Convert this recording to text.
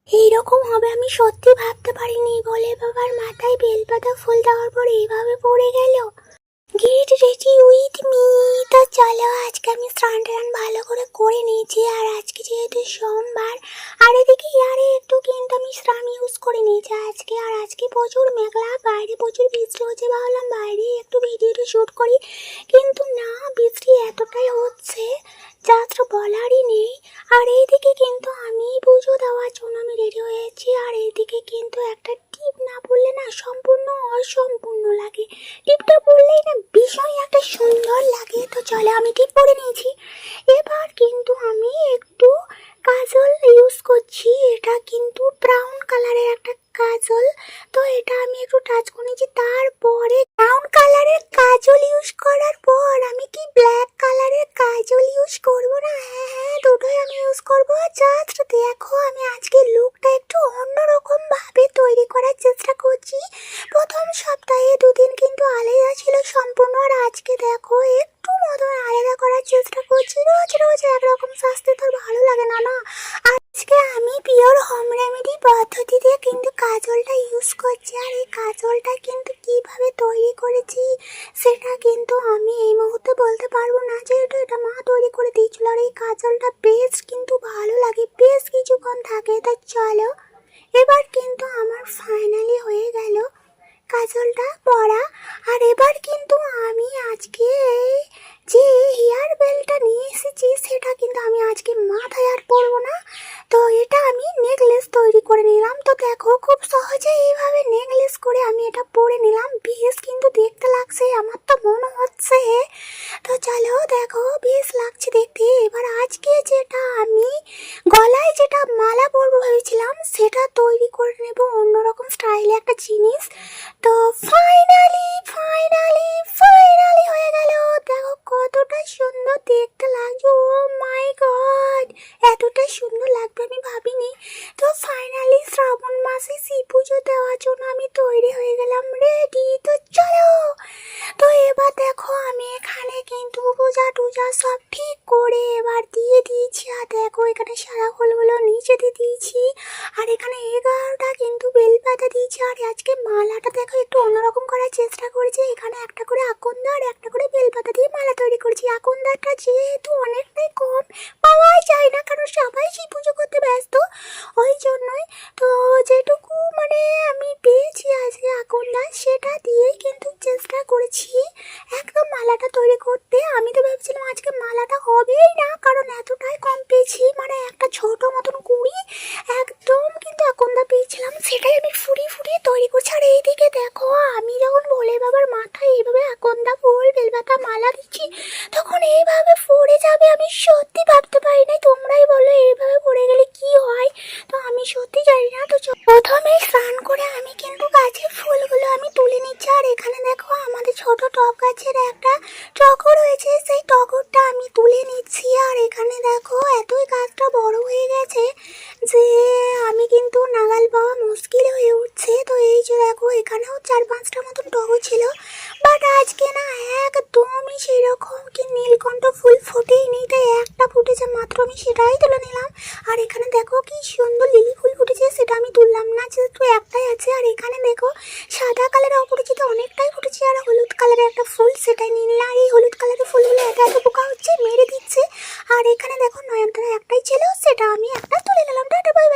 এইরকম হবে আমি সত্যি ভাবতে পারিনি। বলে বাবার মাথায় বেলপাতা ফুল দেওয়ার পর এইভাবে পড়ে গেল। Get ready with me. তো চলো, আজকে আমি স্নান টান ভালো করে নিয়েছি। আর আজকে যেহেতু সোমবার, আর এদিকে ইয়ারে একটু কিন্তু আমি শ্রাম ইউজ করে নিয়েছি আজকে। আর আজকে প্রচুর মেঘলা, বাইরে প্রচুর বৃষ্টি হচ্ছে। ভাবলাম বাইরে একটু ভিডিওটা শ্যুট করি, কিন্তু না, বৃষ্টি এতটাই হচ্ছে জাস্ট বলারই নেই। আর এইদিকে কিন্তু আমি পুজো দেওয়ার জন্য আমি রেডি হয়েছি। আর এইদিকে কিন্তু একটা টিপ না পড়লে না সম্পূর্ণ অসম্পূর্ণ লাগে। টিপটা পরলেই না ভীষণ একটা সুন্দর লাগে। তো চলে আমি টিপ পরে নিয়েছি। এবার কিন্তু আমি একটু কাজল ইউজ করছি। এটা কিন্তু ব্রাউন কালারের একটা কাজল। তো এটা আমি একটু টাচ করে নিয়েছি। তারপরে ব্রাউন কালারের কাজল ইউজ করার পর আমি কি ব্ল্যাক কালারের কাজল ইউজ করবো না? হ্যাঁ, দুটোই আমি ইউজ করবো। জাস্ট দেখো, আমি আজকে লুকটা একটু অন্যরকম ভাবে তৈরি করার চেষ্টা করছি। প্রথম সপ্তাহে দুদিন কিন্তু আলাদা ছিল সম্পূর্ণ, আর আজকে দেখো একটু মতন আলাদা করার চেষ্টা করছি। রোজ রোজ একরকম সাজতে তো ভালো লাগে না না। আজকে আমি পিওর হোম রেমেডি পদ্ধতিতে কিন্তু কাজলটা ইউজ করছি। আর এই কাজলটা কিন্তু কিভাবে তৈরি করেছি সেটা কিন্তু আমি এই মুহূর্তে বলতে পারবো না, যেহেতু এটা মা তৈরি করে দিয়েছিল। আর এই কাজলটা বেশ কিন্তু ভালো লাগে, বেশ কিছুক্ষণ থাকে। তো চলো, এবার কিন্তু আমার ফাইনালি হয়ে গেল কাজলটা পরা। আর এবার কিন্তু আমি আজকে যে হেয়ার বেলটা নিয়ে এসেছি সেটা কিন্তু আমি আজকে মাথায় আর পরবো না। তো এটা আমি নেকলেস তৈরি করে নিলাম। তো দেখো, খুব সহজে এইভাবে নেকলেস করে আমি এটা পরে নিলাম। বেশ কিন্তু দেখতে লাগছে, আমার তো মনে হচ্ছে। তো চলো, দেখো বেশ লাগছে দেখতে। এবার আজকে যেটা আমি গলায় যেটা মালা পরবো ভেবেছিলাম সেটা তৈরি করে নেব অন্যরকম স্টাইলে একটা জিনিস। তো ফাইনালি ফাইনালি ফাইনালি হয়ে গেল। দেখো কতটা সুন্দর দেখতে লাগছে। ও মাই গড, এতটা সুন্দর লাগবে আমি ভাবিনি। তো ফাইনালি শ্রাবণ মাসে শিব পুজো দেওয়ার জন্য আমি তৈরি হয়ে গেলাম, রেডি। তো চলো, তো এবার দেখো আমি এখানে কিন্তু পূজা টুজা সব ঠিক করে এবার দিয়ে দিয়েছি। আর দেখো এখানে সাদা ফুলগুলো নিচে দিয়ে দিয়েছি। আর এখানে 11টা কিন্তু বেলপাতা দিয়েছি। আর আজকে মালাটা দেখো একটু অন্যরকম করার চেষ্টা করেছি। এখানে একটা করে আকন্দ আর একটা করে বেলপাতা দিয়ে মালা তৈরি করেছি। আকন্দাটা যেহেতু অনেকটাই কম পাওয়াই যায় না, কারণ সবাই সেই পুজো করতে ব্যস্ত, ওই জন্যই। তো যেটুকু মানে আমি পেয়েছি আজকে আকন্দ, সেটা দিয়েই কিন্তু চেষ্টা করেছি একদম মালাটা তৈরি করতে। আমি তো ভেবেছিলাম আজকে মালাটা হবেই না, কারণ এতটাই কম পেয়েছি। মানে একটা ছোট মতন কুড়ি একদম কিন্তু আকন্দ পেয়েছিলাম, সেটাই আমি ফুরিয়ে ফুরিয়ে তৈরি করছি। আর এইদিকে দেখো, আমি যখন ভোলে বাবার মাথায় এইভাবে আকন্দ ফুল বেলপাতা মালা দিচ্ছি, তখন এইভাবে পড়ে যাবে আমি সত্যি ভাবতে পারি নাই। তোমরাই বলো এইভাবে পড়ে গেলে কি হয়। তো আমি সত্যি জানি না। তো প্রথমে স্নান করে আমি কিন্তু গাছের ফুলগুলো আমি তুলে নিচ্ছি। আর এখানে দেখো আমাদের ছোট টব গাছের একটা টগর হয়েছে, সেই টগরটা আমি তুলে নিচ্ছি। আর এখানে দেখো এতই গাছটা বড় হয়ে গেছে যে আমি কিন্তু নাগাল পাওয়া মুশকিল হয়ে উঠছে। তো এই যে দেখো, এখানেও 4-5টা মতন টগর ছিল, বাট আজকে না একদমই সেরকম কি নীলকণ্ঠ ফুল ফোটেই নেই, তাই একটা ফুটেছে মাত্র, আমি সেটাই তুলে নিলাম। আর এখানে দেখো কি সুন্দর লিলি ফুল ফুটেছে, সেটা আমি তুললাম না, যেহেতু একটাই আছে। আর এখানে দেখো সাদা কালারের অপরিচিত অনেকটাই ফুটেছে, আর হলুদ কালারের একটা ফুল সেটাই নিলাম। আর এই হলুদ কালারের ফুলগুলো এত এত পোকা হচ্ছে, মেরে দিচ্ছে। আর এখানে দেখো নয়নতারা একটাই ছিল, সেটা আমি একটা তুলে নিলাম। Tata bye bye.